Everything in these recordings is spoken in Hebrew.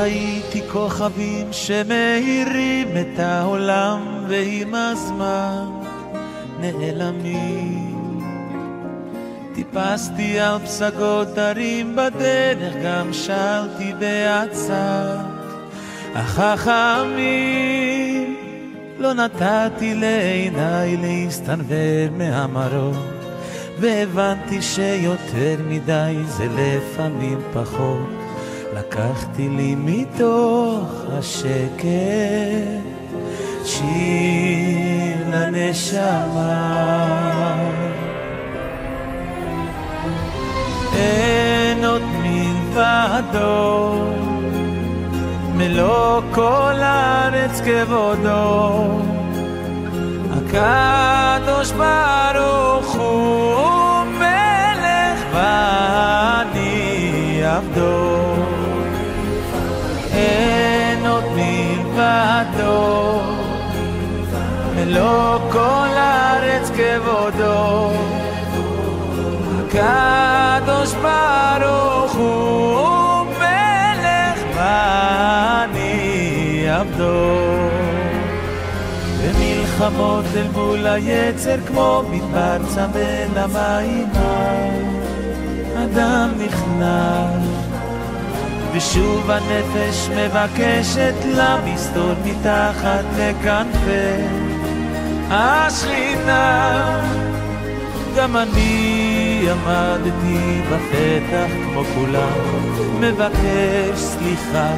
ראיתי כוכבים שמאירים את העולם ועם הזמן נעלמים. טיפסתי על פסגות הרים בדרך, גם שרתי בעצת החכמים. לא נתתי לעיניי להסתנוור מהמראות, והבנתי שיותר מדי זה לפעמים פחות. לקחתי לי מתוך השקט שיר לנשמה. אין עוד מלבדו, מלוא כל הארץ כבודו. הקדוש ברוך הוא מלך ואני עבדו. אין עוד מלבדו, מלוא כל הארץ כבודו. הקדוש ברוך הוא מלך ואני עבדו. במלחמות אל מול היצר כמו מדבר צמא למים, אדם נכנע ושוב הנפש מבקשת למסתור מתחת לכנפי השכינה. גם אני עמדתי בפתח כמו כולם, מבקש סליחה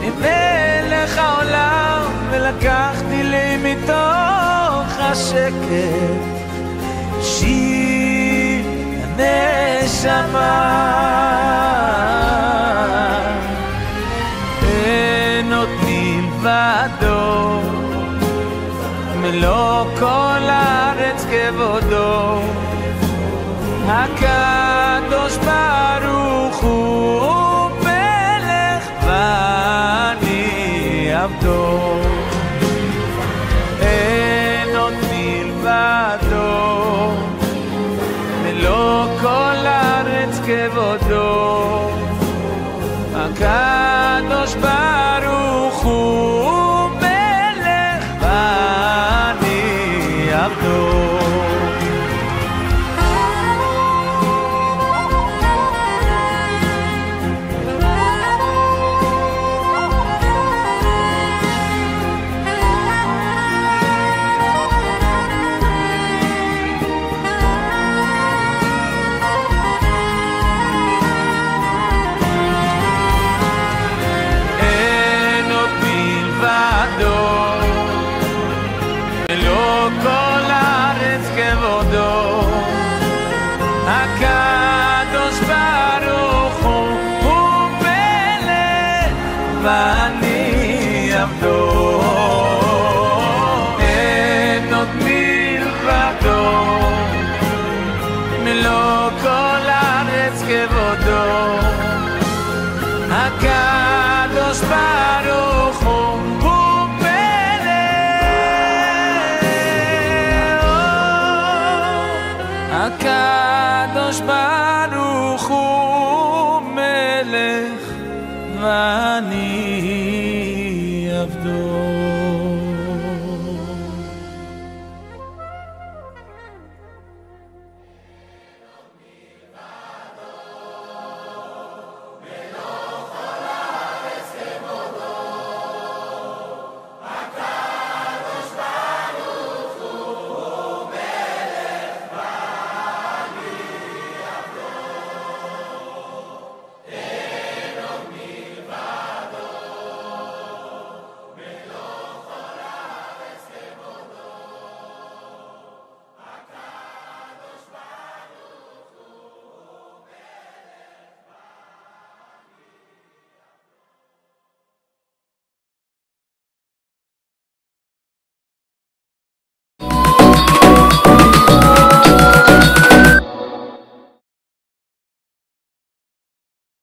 ממלך העולם, ולקחתי לי מתוך השקט שיר הנשמה. אין עוד מלבדו, מלוא כל הארץ כבודו. הקדוש ברוך הוא מלך ואני עבדו. אין עוד מלבדו, מלוא כל הארץ כבודו. הקדוש ברוך הוא מלך ואני עבדו. הקדוש ברוך הוא מלך ואני עבדו. אין עוד מלבדו, מלוא כל הארץ כבודו. הקדוש ברוך הוא מלך, הקדוש ברוך הוא מלך ואני עבדו.